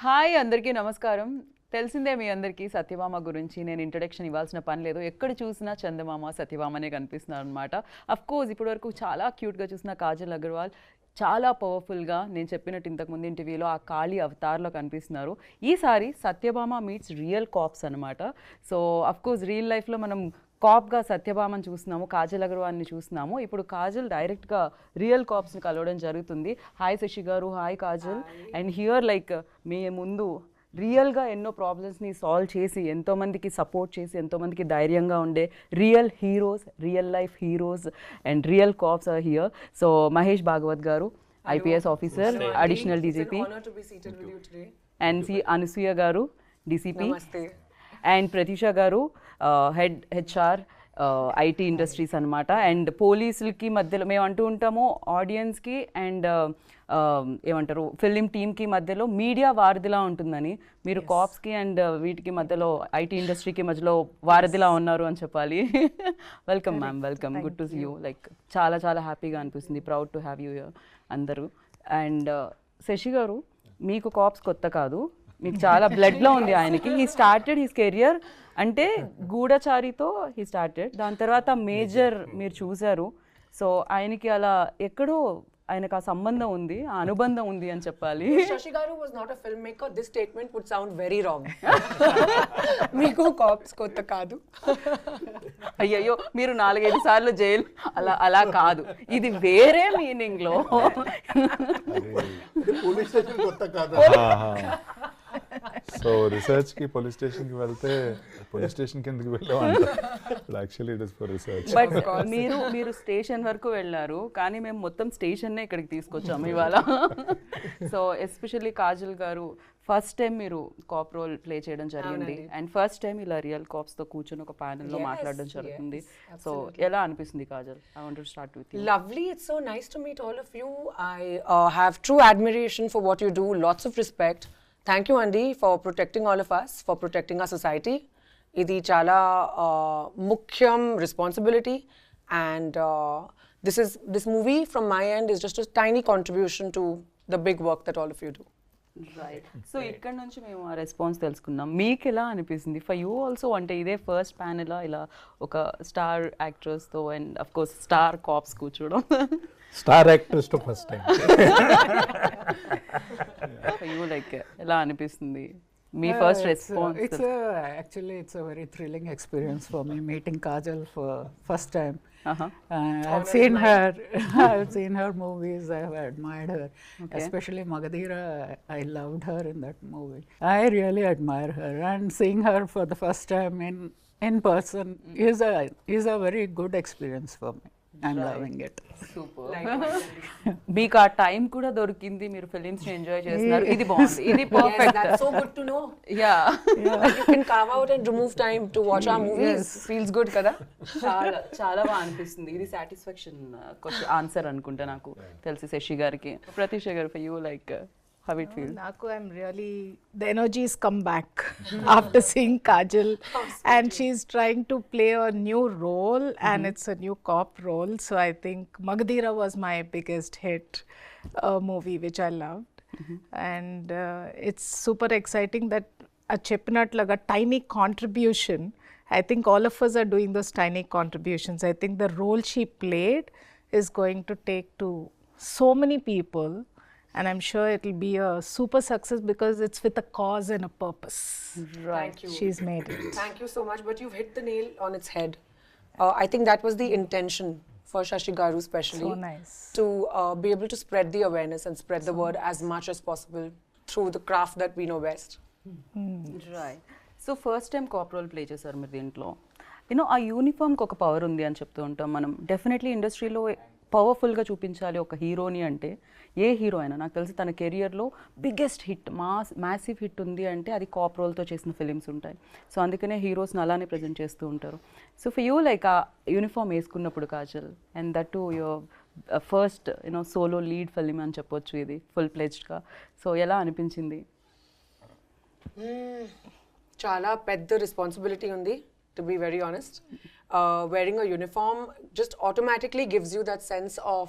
Hi అందరికీ నమస్కారం. తెలిసిందే మీ అందరికీ సత్యభామ గురించి నేను ఇంట్రడక్షన్ ఇవ్వాల్సిన పని లేదు. ఎక్కడ చూసినా చందమామ సత్యభామనే కనిపిస్తున్నారు అనమాట. అఫ్ కోర్స్ ఇప్పటివరకు చాలా క్యూట్గా చూసిన కాజల్ అగర్వాల్ చాలా పవర్ఫుల్గా నేను చెప్పినట్టు ఇంతకుముందు ఇంటర్వ్యూలో ఆ కాళీ అవతార్లో కనిపిస్తున్నారు. ఈసారి సత్యభామ మీట్స్ రియల్ కాప్స్ అనమాట. సో అఫ్ కోర్స్ రియల్ లైఫ్లో మనం కాప్గా సత్యభామని చూస్తున్నాము, కాజల్ అగర్వాల్ని చూస్తున్నాము. ఇప్పుడు కాజల్ డైరెక్ట్గా రియల్ కాప్స్ని కలవడం జరుగుతుంది. Hi Shashi garu, hi Kajal. And here like మీ ముందు రియల్గా ఎన్నో ప్రాబ్లమ్స్ని సాల్వ్ చేసి ఎంతోమందికి సపోర్ట్ చేసి ఎంతోమందికి ధైర్యంగా ఉండే real heroes, real life heroes and real cops are here. So Mahesh Bhagwat garu, IPS officer, additional DGP, and C Anasuya garu, DCP, and Pratheesha garu, head HR IT industries అనమాట. అండ్ పోలీసులకి మధ్యలో మేము అంటూ ఉంటాము, ఆడియన్స్కి అండ్ ఏమంటారు ఫిలిం టీమ్కి మధ్యలో మీడియా వారధిలా ఉంటుందని. మీరు కాప్స్కి అండ్ వీటికి మధ్యలో ఐటీ ఇండస్ట్రీకి మధ్యలో వారధిలా ఉన్నారు అని చెప్పాలి. Welcome ma'am, welcome, good to see you. Like చాలా చాలా హ్యాపీగా అనిపిస్తుంది, proud to have you here అందరూ. అండ్ శశి గారు, మీకు కాప్స్ కొత్త కాదు, మీకు చాలా బ్లడ్లో ఉంది ఆయనకి. హీ స్టార్టెడ్ హిస్ కెరియర్ అంటే గూఢచారితో హీ స్టార్టెడ్, దాని తర్వాత మేజర్ మీరు చూశారు. సో ఆయనకి అలా ఎక్కడో ఆయనకు ఆ సంబంధం ఉంది, ఆ అనుబంధం ఉంది అని చెప్పాలి. Shashi Garu was not a filmmaker. This statement would sound very wrong. మీకు కాప్స్ కొత్త కాదు. అయ్యయ్యో, మీరు 4-5 సార్లు జైలు అలా అలా కాదు, ఇది వేరే మీనింగ్లో. పోలీస్ స్టేషన్ కొత్త కాదు. సో రీసెర్చ్కి పోలీస్ స్టేషన్కి వెళ్తే పోలీస్ స్టేషన్ కిందకి వెళ్ళామంట. Actually it is for research. But మీరు స్టేషన్ వరకు వెళ్ళారు, కానీ మేము మొత్తం స్టేషన్నే ఇక్కడికి తీసుకొచ్చాము ఇవాళ. సో ఎస్పెషల్లీ కాజల్ గారు, ఫస్ట్ టైం మీరు కాప్ రోల్ ప్లే చేయడం జరిగింది అండ్ ఫస్ట్ టైం ఇలా రియల్ కాప్స్తో కూర్చొని ఒక ప్యానెల్లో మాట్లాడడం జరుగుతుంది. సో ఎలా అనిపిస్తుంది Kajal? I want to start with you. Lovely. It's so nice to meet all of you. I have true admiration for what you do. Lots of respect. Thank you, Andy, for protecting all of us, for protecting our society. Idi chala mukhyam responsibility, and this movie from my end is just a tiny contribution to the big work that all of you do. Right. So ఇక్కడ నుంచి మేము ఆ response తెలుసుకున్నాం. మీకు ఎలా అనిపిస్తుంది? For you also, అంటే ఇదే ఫస్ట్ ప్యానెల్ ఇలా ఒక స్టార్ యాక్ట్రెస్తో and of course star cops కూర్చోవడం. స్టార్ యాక్ట్రెస్ తో first time. For you like ఎలా అనిపిస్తుంది? మీ first response? Actually, it's a very thrilling experience for me meeting Kajal for first time. I've seen her movies. I have admired her, especially Magadhira. I loved her in that movie. I really admire her, and seeing her for the first time in person is a very good experience for me. I'm loving it. Super. మీకు ఆ time కూడా దొరికింది, మీరు films ని enjoy చేస్తున్నారు, ఇది బాగుంది, ఇది perfect. That's so good to know. Yeah. You can carve out and remove time to watch our movies. Feels good, kada? చాలా చాలా బాగా అనిపిస్తుంది. ఇది సాటిస్ఫాక్షన్ క్వశ్చన్ ఆన్సర్ అనుకుంటా నాకు తెలిసి శశి గారికి. ప్రతీష గారు, for you like how it feels? Naku, I'm really, the energy's come back after seeing Kajal, and she's trying to play a new role, and it's a new cop role. So I think Magadhira was my biggest hit movie, which I loved, and it's super exciting that a cheppinatlaga tiny contribution. I think all of us are doing those tiny contributions. I think the role she played is going to take to so many people. And I'm sure it'll be a super success because it's with a cause and a purpose. Thank you. She's made it. Thank you so much. But you've hit the nail on its head. I think that was the intention for Shashi Garu especially. So nice. To be able to spread the awareness and spread the word as much as possible through the craft that we know best. Right. So first time cop role play చేశారు మీరు దీంట్లో. You know ఆ యూనిఫామ్కి ఒక power ఉంది అని చెప్తూ ఉంటాం మనం. డెఫినెట్లీ ఇండస్ట్రీలో పవర్ఫుల్గా చూపించాలి ఒక హీరోని అంటే. ఏ హీరో అయినా నాకు తెలిసి తన కెరియర్లో బిగ్గెస్ట్ హిట్, మ్యాసివ్ హిట్ ఉంది అంటే అది కాప్ రోల్తో చేసిన ఫిలిమ్స్ ఉంటాయి. సో అందుకనే హీరోస్ని అలానే ప్రజెంట్ చేస్తూ ఉంటారు. సో ఫర్ యూ లైక్ ఆ యూనిఫామ్ వేసుకున్నప్పుడు Kajal, and that to your first solo lead film అని చెప్పొచ్చు ఇది ఫుల్ ప్లెజ్డ్గా. సో ఎలా అనిపించింది? Chala pedda responsibility undi, to be very honest. Wearing a uniform just automatically gives you that sense of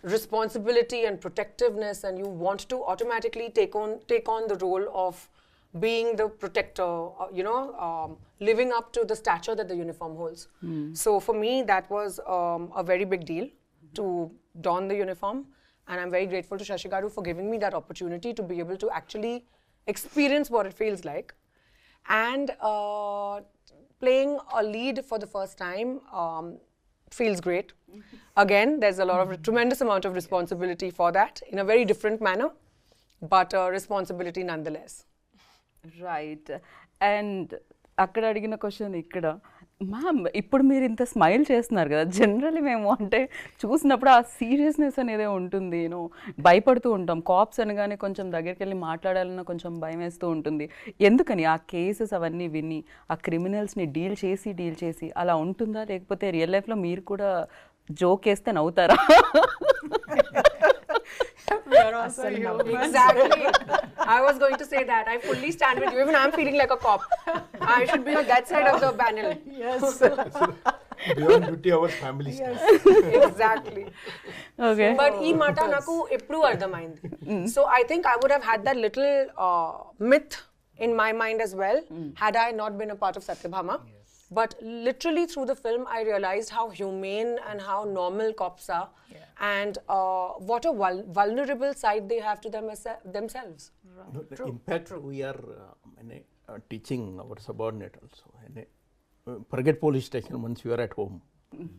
responsibility and protectiveness, and you want to automatically take on the role of being the protector, living up to the stature that the uniform holds. So for me, that was a very big deal to don the uniform, and I'm very grateful to Shashi Garu for giving me that opportunity to be able to actually experience what it feels like. And playing a lead for the first time feels great. Again, there's a lot of tremendous amount of responsibility for that in a very different manner, but responsibility nonetheless. Right. And అక్కడ అడిగిన question ఇక్కడ, ma'am ఇప్పుడు మీరు ఇంత smile చేస్తున్నారు కదా, generally మేము అంటే చూసినప్పుడు ఆ సీరియస్నెస్ అనేది ఉంటుంది, భయపడుతూ ఉంటాం. కాప్స్ అనగానే కొంచెం దగ్గరికి వెళ్ళి మాట్లాడాలన్నా కొంచెం భయం వేస్తూ ఉంటుంది. ఎందుకని ఆ కేసెస్ అవన్నీ విని ఆ క్రిమినల్స్ని డీల్ చేసి అలా ఉంటుందా, లేకపోతే రియల్ లైఫ్లో మీరు కూడా జోక్ వేస్తే నవ్వుతారా? Exactly. I was going to say that. I fully stand with you. Even I'm feeling like a cop. I should be on that side of the panel. Yes. Beyond duty hours, family stuff. Exactly. Okay. But ee mata naku eppudu ardhamaindi. So I think I would have had that little myth in my mind as well had I not been a part of Satyabhama. But literally through the film, I realized how humane and how normal cops are, and what a vulnerable side they have to themselves. No, in fact, we are teaching our subordinate also. Forget police station once you are at home,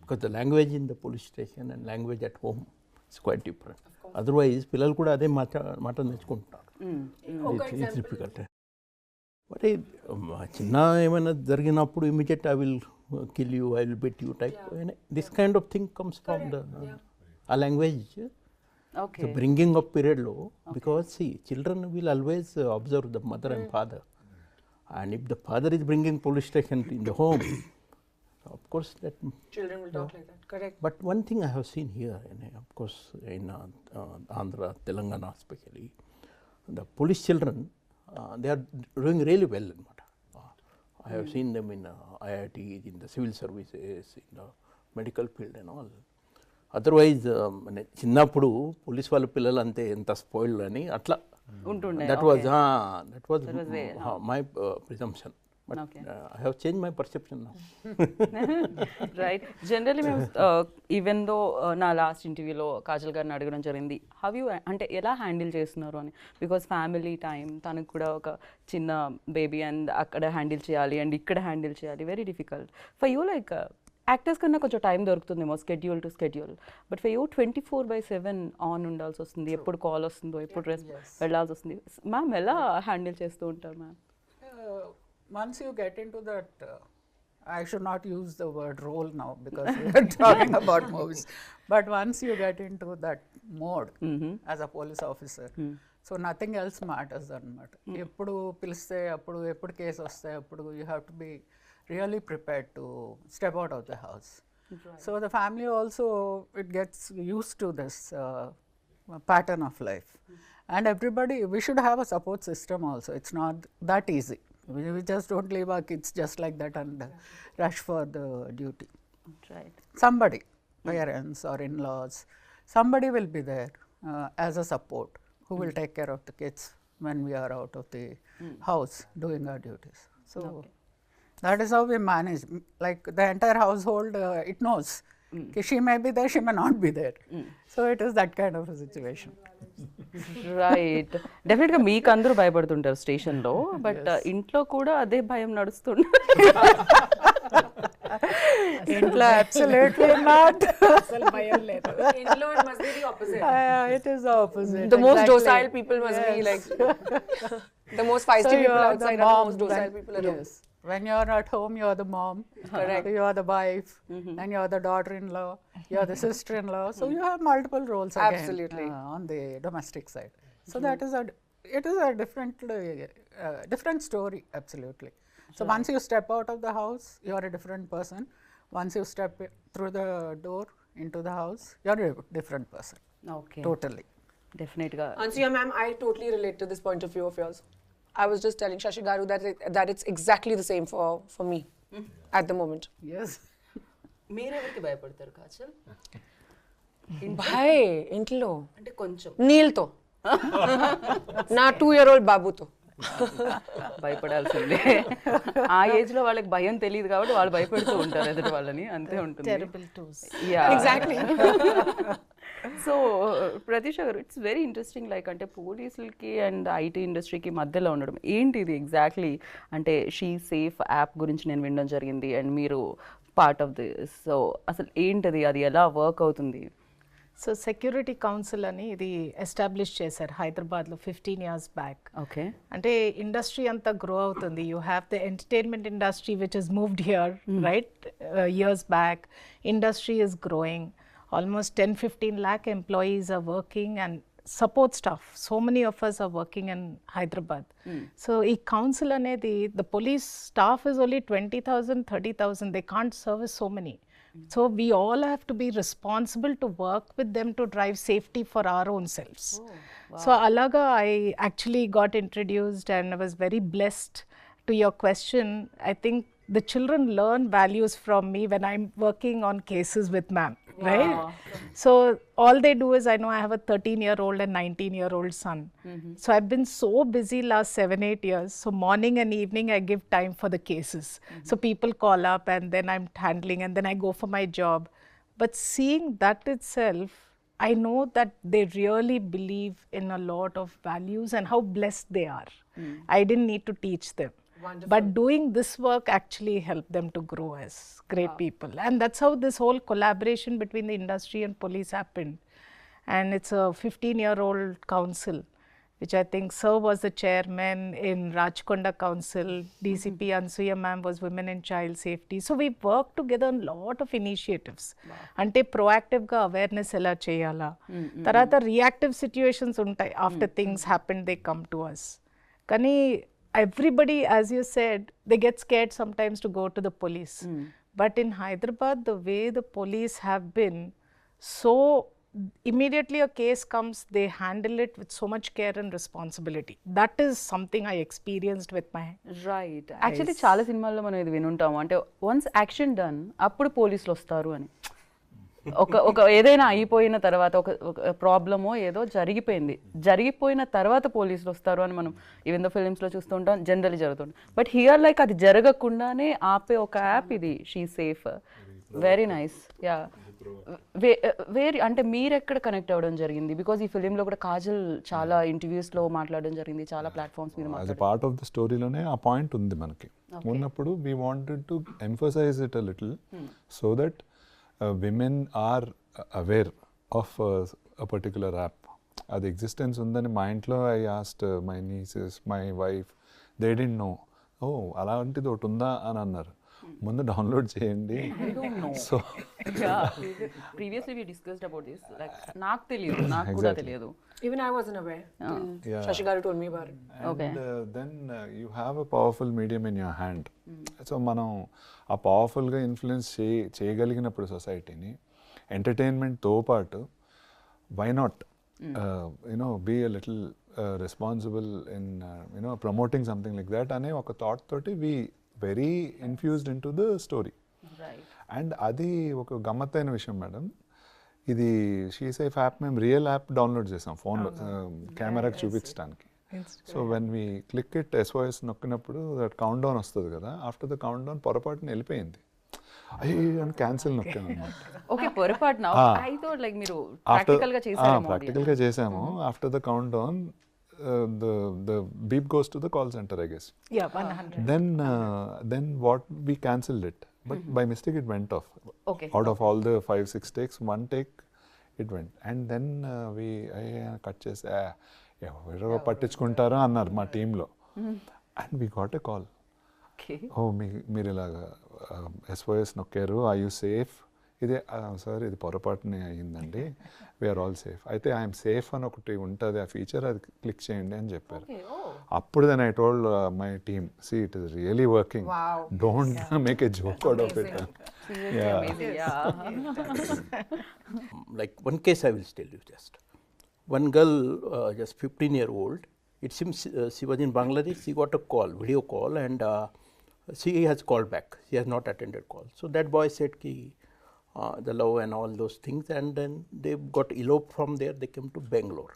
because the language in the police station and language at home is quite different. Otherwise, పిల్లలు కూడా అదే మాట నేర్చుకుంటున్నారు. It's difficult. మరి చిన్న ఏమైనా జరిగినప్పుడు immediate I will kill you, I will beat you type, this kind of thing comes from the ah language bringing up పీరియడ్లో. Because children will always observe the mother and father, and if the father is bringing police station in the home, of course that Children will talk like that. Correct. But one thing I have seen here, of course in Andhra, Telangana especially, the police children, they are doing really well. I have seen them in IIT, in the civil services, in the medical field and all. Otherwise, చిన్నప్పుడు police వాళ్ళ పిల్లలు అంతే ఎంత spoiled అని అట్లా ఉంటుండే. that was my presumption. But I have changed my perception now. Right. Generally మేము even though నా లాస్ట్ ఇంటర్వ్యూలో కాజల్ గారిని అడగడం జరిగింది, హౌ యూ అంటే ఎలా హ్యాండిల్ చేస్తున్నారు అని. బికాస్ ఫ్యామిలీ టైం, తనకు కూడా ఒక చిన్న బేబీ అండ్ అక్కడ హ్యాండిల్ చేయాలి అండ్ ఇక్కడ హ్యాండిల్ చేయాలి, very difficult for you. Like actors కన్నా కొంచెం టైం దొరుకుతుందేమో schedule to schedule, but for you 24/7 on ఉండాల్సి వస్తుంది. ఎప్పుడు కాల్ వస్తుందో, ఎప్పుడు వెళ్ళాల్సి వస్తుంది. మ్యామ్ ఎలా హ్యాండిల్ చేస్తూ ఉంటారు ma'am? Once you get into that, I should not use the word role now because we are talking about movies. But once you get into that mode as a police officer, so nothing else matters anamata. Eppudu piliste appudu eppudu case vaste appudu you have to be really prepared to step out of the house. Right. So the family also, it gets used to this pattern of life. And everybody, we should have a support system also. It's not that easy. We just don't leave our kids just like that and rush for the duty. Right. Somebody, parents or in-laws, somebody will be there as a support who will take care of the kids when we are out of the house doing our duties. So that is how we manage. Like the entire household, it knows. She may be there, she may not be there. So it is that kind of a situation. Right. డెఫినెట్గా మీకు అందరూ భయపడుతుంటారు స్టేషన్లో, but ఇంట్లో కూడా అదే భయం నడుస్తుంటారు. ఇంట్లో absolutely not. Inlo, it must be the opposite. It is the opposite. The most docile people must be like the most feisty people outside are the most docile people at home. Yes. When you are at home, you are the mom. Correct. You are the wife, and you are the daughter-in-law. You are the sister-in-law. So you have multiple roles again. Absolutely. On the domestic side. So that is it is a different story. Absolutely. So once you step out of the house, you are a different person. Once you step through the door into the house, you are a different person. Okay. Totally. డెఫినెట్గా. Ansuya ma'am, I totally relate to this point of view of yours. I was just telling Shashi Garu that it's exactly the same for me at the moment. Yes. మీరెవరికి భయపడతారు కాజల్? భాయ్ ఇంట్లో అంటే కొంచెం నీల్తో నా 2-year-old బాబుతో. భయపడాల్సిందే. ఆ age లో వాళ్ళకి భయం తెలియదు కాబట్టి వాళ్ళు భయపెడుతూ ఉంటారు ఎదుటి వాళ్ళని, అంతే ఉంటుంది. Terrible twos. Exactly. So Pratheesha గారు, ఇట్స్ వెరీ ఇంట్రెస్టింగ్, లైక్ అంటే పోలీసులకి అండ్ ఐటీ ఇండస్ట్రీకి మధ్యలో ఉండడం ఏంటి ఇది ఎగ్జాక్ట్లీ? అంటే షీ సేఫ్ యాప్ గురించి నేను వినడం జరిగింది అండ్ మీరు పార్ట్ ఆఫ్ దిస్. సో అసలు ఏంటది, అది ఎలా వర్క్ అవుతుంది? సో సెక్యూరిటీ కౌన్సిల్ అని ఇది ఎస్టాబ్లిష్ చేశారు హైదరాబాద్లో 15 years బ్యాక్. ఓకే. అంటే ఇండస్ట్రీ అంతా గ్రో అవుతుంది. You have the entertainment industry which is moved here right years back. Industry is growing. Almost 10-15 lakh employees are working and support staff. So many of us are working in Hyderabad. So ee council anedi, the police staff is only 20,000, 30,000. They can't service so many. So we all have to be responsible to work with them to drive safety for our own selves. So alaga I actually got introduced and I was very blessed. To your question, I think the children learn values from me when I'm working on cases with ma'am. Right? So all they do is, I know I have a 13-year-old and 19-year-old son. So I've been so busy last 7-8 years. So morning and evening I give time for the cases. So people call up and then I'm handling and then I go for my job. But seeing that itself, I know that they really believe in a lot of values and how blessed they are. I didn't need to teach them. Wonderful. But doing this work actually helped them to grow as great people. And that's how this whole collaboration between the industry and police happened. And it's a 15-year-old council, which I think Sir was the chairman in Rajkonda Council. DCP Ansuya ma'am was Women and Child Safety. So we worked together on a lot of initiatives. Ante proactive ga awareness ela cheyala. Tarata reactive situations untai. After things happen, they come to us. Kani everybody, as you said, they get scared sometimes to go to the police. But in Hyderabad, the way the police have been, so immediately a case comes, they handle it with so much care and responsibility. That is something I experienced with my right. Actually చాలా సినిమాల్లో మనం ఇది వినుంటాము, అంటే once action done అప్పుడు పోలీసులు వస్తారు అని. ఒక ఏదైనా అయిపోయిన తర్వాత ఒక ప్రాబ్లమో ఏదో జరిగిపోయిన తర్వాత పోలీసులు వస్తారు అని మనం ఈవెన్ దో ఫిలిమ్స్లో చూస్తూ ఉంటాం, జనరల్లీ జరుగుతుంది. బట్ హియర్ లైక్ అది జరగకుండానే ఆపే ఒక యాప్ ఇది she safe. Very nice. Yeah. వేరే అంటే మీరు ఎక్కడ కనెక్ట్ అవ్వడం జరిగింది? బికాజ్ ఈ ఫిలింలో కూడా కాజల్ చాలా ఇంటర్వ్యూస్లో మాట్లాడడం జరిగింది, చాలా ప్లాట్ఫామ్స్ మీద as a part of the స్టోరీలోనే ఆ పాయింట్ ఉంది మనకి. ఉన్నప్పుడు we wanted to emphasise it a little so that women are aware of a particular app. అది ఎగ్జిస్టెన్స్ ఉందని మా ఇంట్లో I asked my nieces, my wife, they didn't know. ఓ అలాంటిది ఒకటి ఉందా అని అన్నారు. ముందు డౌన్లోడ్ చేయండి. So previously we discussed about this, like నాకు తెలియదు, నాకు కూడా తెలియదు. Even I wasn't aware. Shashi Garu told me about it. Okay. And then you have a powerful medium in your hand. సో మనం ఆ పవర్ఫుల్గా ఇన్ఫ్లుయెన్స్ చేయగలిగినప్పుడు సొసైటీని, ఎంటర్టైన్మెంట్తో పాటు why not be a little responsible in promoting something like that అనే ఒక థాట్ తోటి we very infused in to the story. And అది ఒక గమ్మత్తైన విషయం మేడం. ఇది షీ సేఫ్ యాప్ మేము రియల్ యాప్ డౌన్లోడ్ చేసాం ఫోన్లో కెమెరాకి చూపించడానికి. So when we click it SOS నొక్కినప్పుడు దట్ కౌంట్ డౌన్ వస్తుంది కదా, ఆఫ్టర్ ద కౌంట్ డౌన్ పొరపాటున వెళ్ళిపోయింది. అయ్యో క్యాన్సిల్ నొక్కాను అనమాట. ఓకే, పొరపాటున. ఐ థాట్ లైక్ మీరు ప్రాక్టికల్గా చేశారేమో. ప్రాక్టికల్గా చేసాము. After the count down the beep goes to the call center, I guess. Yeah, 100. Then what, we cancelled it, but by mistake it went off. Okay. Out of all the 5-6 takes, one take it went. And then we cut chese ఎవరో పట్టించుకుంటారో అన్నారు మా టీంలో. And we got a call. ఓ మీరు ఇలాగా SOS నొక్కారు, I you safe? ఇదే sir ఇది పొరపాటునే అయ్యిందండి, వీఆర్ ఆల్ సేఫ్. అయితే ఐఎమ్ సేఫ్ అని ఒకటి ఉంటుంది ఆ ఫీచర్, అది క్లిక్ చేయండి అని చెప్పారు. అప్పుడు then I told my team, see it is really working, don't make a joke out of it. Like one case I will tell you just. One girl, just 15-year-old, it seems she was in Bangladesh, she got a call, video call, and she has called back. She has not attended call. So that boy said, ki, the love and all those things, and then they got eloped from there. They came to Bangalore.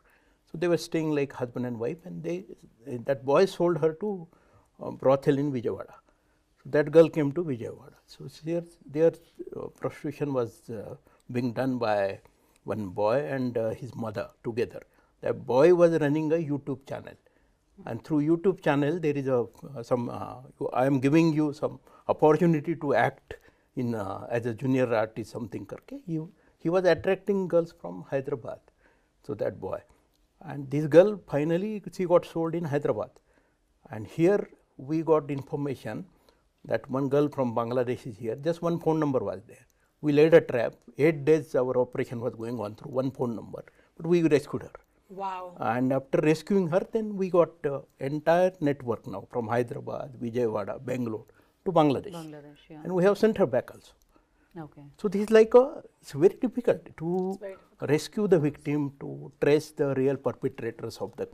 So they were staying like husband and wife, and that boy sold her to brothel in Vijayawada. So that girl came to Vijayawada. So their prostitution was being done by one boy and his mother together. That boy was running a YouTube channel, and through YouTube channel there is I am giving you some opportunity to act in as a junior artist something karke. He was attracting girls from Hyderabad. So that boy, and this girl finally she got sold in Hyderabad, and here we got information that one girl from Bangladesh is here. Just one phone number was there. We laid a trap. 8 days our operation was going on through one phone number, but we rescued her. Wow. And after rescuing her, then we got entire network now from Hyderabad, Vijayawada, Bangalore to Bangladesh. Bangladesh, yeah. And we have sent her back also. Okay. So this is it's very difficult to rescue the victim, to trace the real perpetrators of the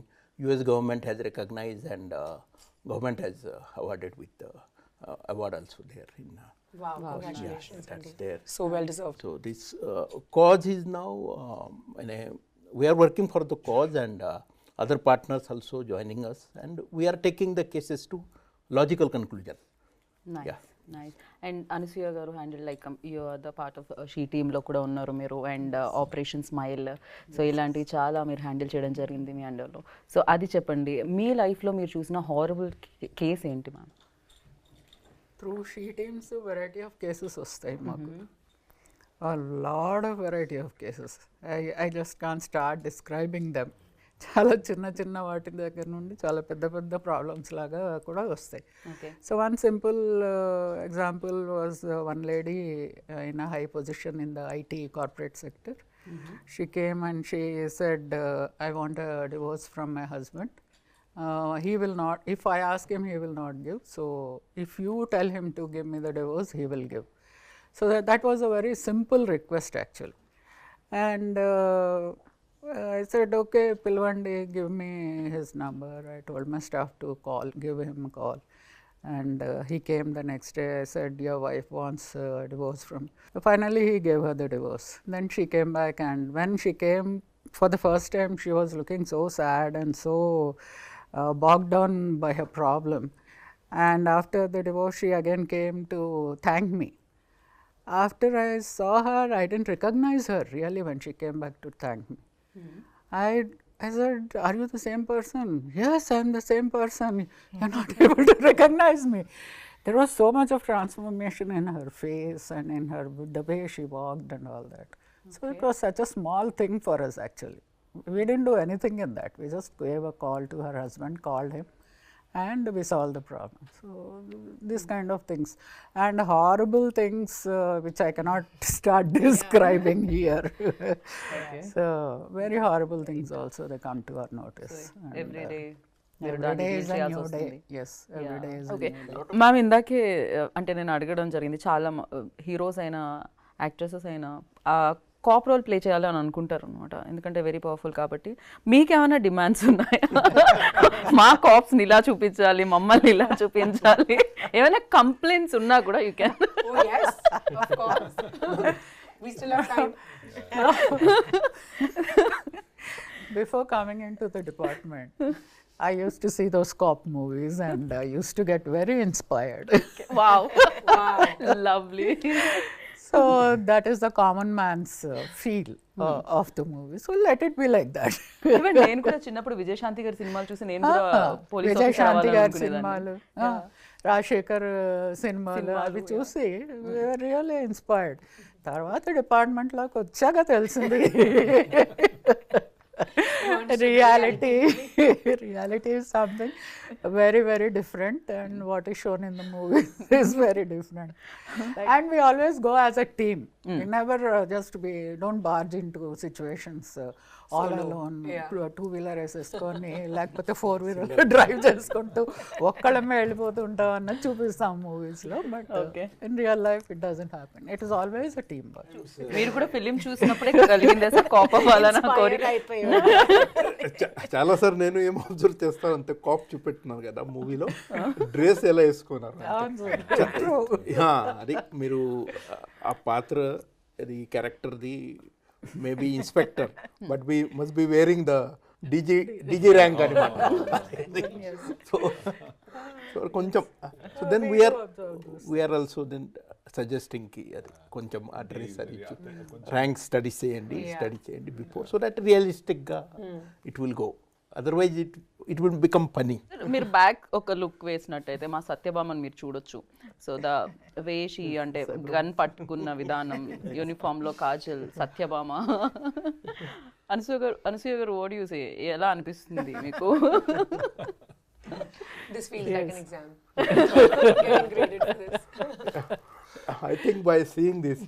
US government has recognized, and government has awarded with the award also there in Wow, congratulations. that's there. So well deserved. So this cause is now we are working for the cause, and other partners also joining us, and we are taking the cases to logical conclusion. Nice. Yeah. Nice. And Anasuya garu handled like you are the part of she team లో కూడా ఉన్నారు మీరు, and operation smile, so ఇలాంటివి చాలా మీరు handle చేయడం జరిగింది మీ అండర్లో. So అది చెప్పండి, మీ లైఫ్లో మీరు చూసిన హారబుల్ కేస్ ఏంటి ma'am? Through she teams variety of cases వస్తాయి మాకు, a lot of variety of cases. I just can't start describing them. చాలా చిన్న చిన్న వాటి దగ్గర నుండి చాలా పెద్ద పెద్ద ప్రాబ్లమ్స్ లాగా కూడా వస్తాయి. So one simple example was one lady in a high position in the IT corporate sector. She came and she said, I want a divorce from my husband. He will not, if I ask him, he will not give. So if you tell him to give me the divorce, he will give. So that was a very simple request actually. And I said, okay, Pilvandi, give me his number. I told my staff to give him a call. And he came the next day. I said, your wife wants a divorce from. So finally, he gave her the divorce. Then she came back, and when she came for the first time, she was looking so sad and so bogged down by her problem. And after the divorce, she again came to thank me. After I saw her, I didn't recognize her really when she came back to thank me. I said, are you the same person? Yes, I am the same person. You're not able to recognize me. There was so much of transformation in her face and in her, the way she walked and all that. So it was such a small thing for us actually. We didn't do anything in that. We just gave a call to her husband, called him, and we solved the problem. So this kind of things, and horrible things which I cannot start describing here. So very horrible things also, they come to our notice. Every day Every day is a new day. Yes, every day is a okay new day. Ma'am, ఇందాకే అంటే నేను అడగడం జరిగింది, చాలా heroes అయినా actresses అయినా cap role play చేయాలి అని అనుకుంటారు అనమాట, ఎందుకంటే వెరీ పవర్ఫుల్ కాబట్టి. మీకేమైనా డిమాండ్స్ ఉన్నాయా? మా కాప్స్ని ఇలా చూపించాలి, మమ్మల్ని ఇలా చూపించాలి, ఏమైనా కంప్లైంట్స్ ఉన్నా కూడా you can. Oh yes, of course. We still have time. Before coming into the department, I used to see those cop movies and I used to get very inspired. Wow, lovely. So that is the common man's feel of the movie. So let it be like that. Even నేను కూడా చిన్నప్పుడు విజయశాంతి గారి సినిమాలు చూసి నేను కూడా police Vijayashanti గారి సినిమాలు, రాజశేఖర్ సినిమాలు అవి చూసి రియల్లీ ఇన్స్పైర్డ్. తర్వాత డిపార్ట్మెంట్లోకి వచ్చాక తెలిసింది reality is something very, very different, and what is shown in the movie is very different. And we always go as a team. We never don't barge into situations all alone. Two-wheeler వేసేసుకొని లేకపోతే four-wheeler drive చేసుకుంటూ ఒక్కళ్ళమే వెళ్ళిపోతూ ఉంటాం అన్నది చూపిస్తాం మూవీస్లో. But in real life it doesn't happen. It is always a team work. మీరు కూడా ఫిలిం చూసినప్పుడే కలిగింది సార్ కాప్ అవ్వాలన్న కోరిక? చాలా సార్ నేను ఏం అబ్జర్వ్ చేస్తాను అంతే, కాప్ చూపెట్టినారు కదా మూవీలో, డ్రెస్ ఎలా వేసుకున్నారు అది మీరు ఆ పాత్ర the character, the maybe inspector, but we must be wearing the DG rank. So koncham. So then we are also then suggesting ki adi koncham address adi rank study cheyandi before, so that realistic ga it will go. Otherwise it will become funny. మీరు back ఒక look వేసినట్టయితే మా సత్యభామని మీరు చూడొచ్చు. So the వేషి అంటే gun పట్టుకున్న విధానం, uniform లో కాజల్, సత్యభామ. అనసూయ గారు ఓడి యూసే ఎలా అనిపిస్తుంది మీకు? This feels like an exam. Getting graded for this. I think by seeing this,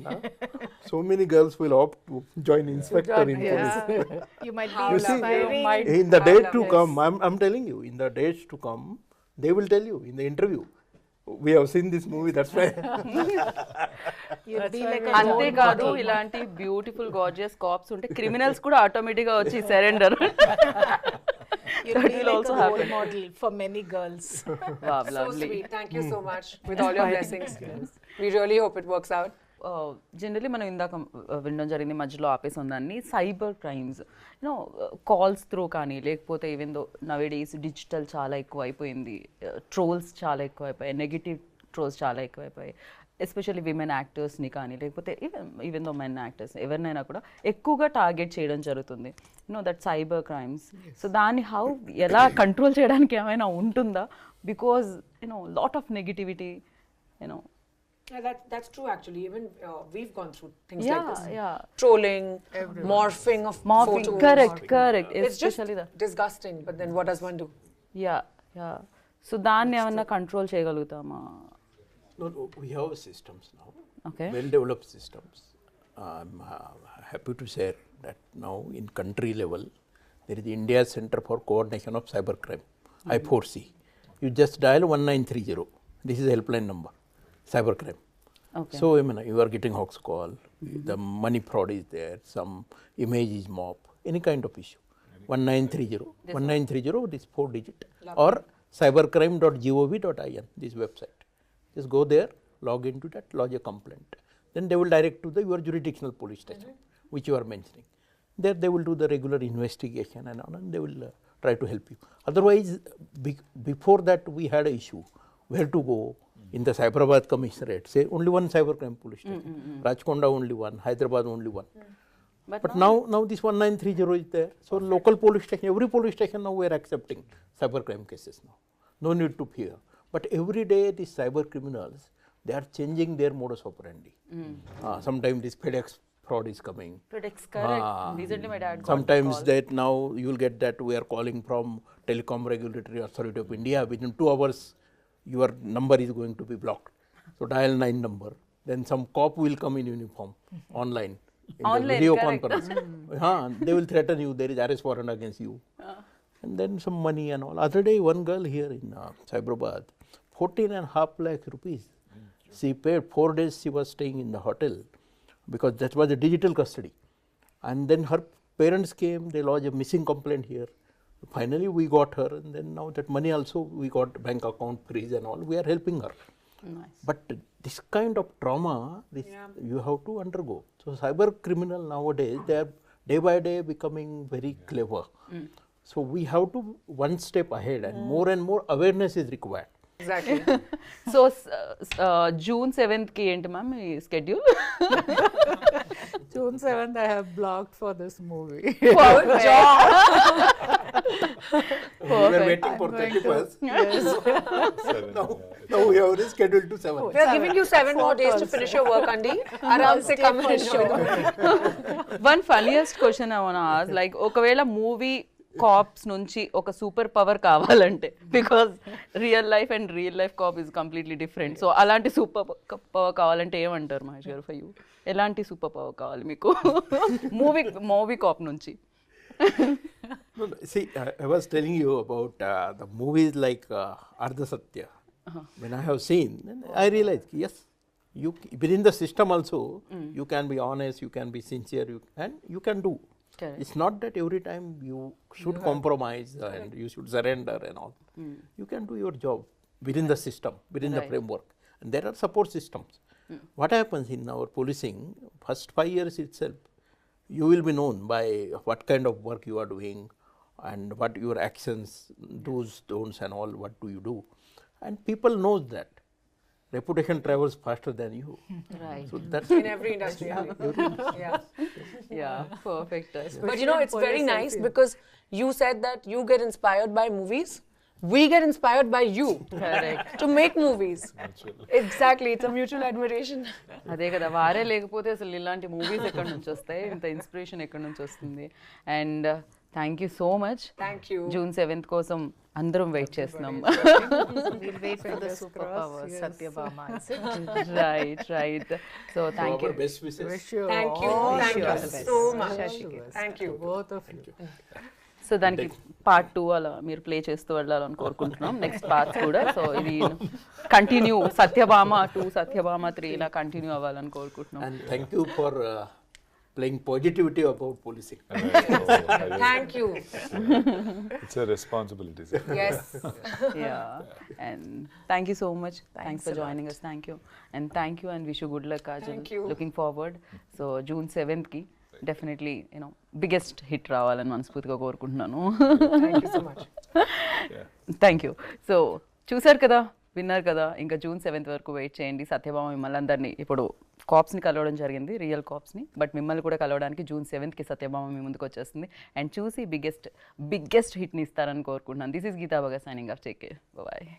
so many girls will opt to join inspector in police. You might be You see, inspiring. in the days to come, I'm telling you, in the days to come, they will tell you in the interview, we have seen this movie, that's why. You'll be like a అంతేకాదు ఇలాంటి beautiful gorgeous caps ఉంటే criminals కూడా automatic గా వచ్చి surrender. You'll be like a role model for many girls. Wow, So lovely. sweet. Thank you so much with all your blessings. We really hope it works out. Generally మనం ఇందాక వినడం జరిగింది, మధ్యలో ఆపేసి ఉందాన్ని, cyber crimes you know calls through కానీ, లేకపోతే even though nowadays digital చాలా ఎక్కువ అయిపోయింది, ట్రోల్స్ చాలా ఎక్కువ అయిపోయాయి, నెగిటివ్ ట్రోల్స్ చాలా ఎక్కువ అయిపోయాయి, ఎస్పెషల్లీ విమెన్ యాక్టర్స్ని కానీ, లేకపోతే ఈవెన్ దో మెన్ యాక్టర్స్ ఎవరినైనా కూడా ఎక్కువగా టార్గెట్ చేయడం జరుగుతుంది, you know that cyber crimes. So దాన్ని ఎలా కంట్రోల్ చేయడానికి ఏమైనా ఉంటుందా? Because you know lot of negativity, you know. Yeah, that's true actually. Even we've gone through things Yeah, like this. yeah. Trolling, morphing of photos. Correct. It's just Especially that. disgusting, but then what does one do? Yeah. So దాన్ని ఏమన్నా control చేయగలుగుతామా? No, we have systems now, Okay. well-developed systems. I'm happy to share that now in country level, there is India Center for Coordination of Cybercrime, I4C. You just dial 1930. This is a helpline number, cybercrime. Okay. So, I mean, you are getting hoax call, the money fraud is there, some image is mob, any kind of issue. 1930, this 4-digit, or cybercrime.gov.in, this website. Just go there, log into that, lodge a complaint. Then they will direct to your jurisdictional police station, which you are mentioning. There they will do the regular investigation and all, and they will try to help you. Otherwise, before that we had an issue, where to go. In the Cyberabad Commissionerate, say only one cybercrime police station, Rajkonda only one, Hyderabad only one. But now this 1930 is there. So local police station, every police station now we are accepting cybercrime cases now. No need to fear. But every day these cyber criminals, they are changing their modus operandi. Sometimes this FedEx fraud is coming. FedEx, correct. Recently my dad got Sometimes a call. that now you will get that we are calling from Telecom Regulatory Authority of India. Within 2 hours, your number is going to be blocked. So dial 9 number. Then some cop will come in uniform online. In the video correct. conference. They will threaten you. There is arrest warrant against you. And then some money and all. Other day, one girl here in Cyberabad, 14.5 lakh rupees. She paid 4 days. She was staying in the hotel because that was a digital custody. And then her parents came. They lodged a missing complaint here. Finally, we got her, and then now that money also we got bank account freeze and all. We are helping her. Nice. But this kind of trauma, you have to undergo. So cyber criminal nowadays, they are day by day becoming very clever. So we have to one step ahead, and more awareness is required. Exactly. So June 7th కి ఏంటి ma'am me schedule? June 7th, I have blocked for this movie. We were waiting for 31st. Now we have rescheduled to 7th. We are giving you 7 more days to finish your work, Andy. Aram se come and show. One funniest question I want to ask, like ఒకవేళ movie cops నుంచి ఒక super power కావాలంటే, because real life and real life cop is completely different, so అలాంటి super power కావాలంటే ఏమంటారు Mahesh garu? For you ఎలాంటి super power కావాలి మీకు మూవీ కాప్ నుంచి? No, see, I was telling you about the movies like Ardha Satya. When I have seen, then I realized, yes, you within the system also, you can be honest, you can be sincere, and you can do. Correct. It's not that every time you should compromise and you should surrender and all. You can do your job within the system, within the Right. framework. And there are support systems. What happens in our policing, first 5 years itself, you will be known by what kind of work you are doing and what your actions, do's, don'ts and all, what do you do. And people knows that. Reputation travels faster than you. Right. So that's In every industry. Yeah. Yeah, perfect. But you know, it's very nice because you said that you get inspired by movies. We get inspired by you Correct. to make movies. Exactly, it's a mutual admiration. అదే కదా వారే లేకపోతే అసలు ఇలాంటి movies ఎక్కడి నుంచి వస్తాయి, ఇంత ఇన్స్పిరేషన్ ఎక్కడి నుంచి వస్తుంది. And thank you so much. Thank you. June 7th కోసం అందరం వెయిట్ చేస్తున్నాం. We'll wait for the superpowers, Satyabama. Right right. So thank you. our best wishes. Wish you Thank you. all Thank the you best. so much. All Thank you. both of you. So దానికి part 2 అలా మీరు play చేస్తూ వెళ్ళాలని కోరుకుంటున్నాం. Next parts కూడా. So ఇది continue Satyabhama 2, Satyabhama 3 ఇలా continue అవ్వాలని కోరుకుంటున్నాం. And thank you for playing positivity about policing. Thank you. It's a responsibility. Sir. Yes. Yeah. And thank you so much. Thanks for joining us. Thank you. And thank you and wish you good luck, Kajal. Thank you. Looking forward. So June 7th ki definitely, you know, biggest hit రావాలని మనస్ఫూర్తిగా కోరుకుంటున్నాను. Thank you so much. Thank you. So చూసారు కదా, విన్నారు కదా. ఇంకా June 7th వరకు wait చేయండి. సత్యభామ మిమ్మల్ని అందరినీ ఇప్పుడు కాప్స్ని కలవడం జరిగింది, రియల్ కాప్స్ని. బట్ మిమ్మల్ని కూడా కలవడానికి June 7th సత్యభామ మీ ముందుకు వచ్చేస్తుంది. అండ్ చూసి బిగ్గెస్ట్ హిట్ని ఇస్తారని కోరుకుంటున్నాను. This is Geeta Baga signing off. Take care. Bye.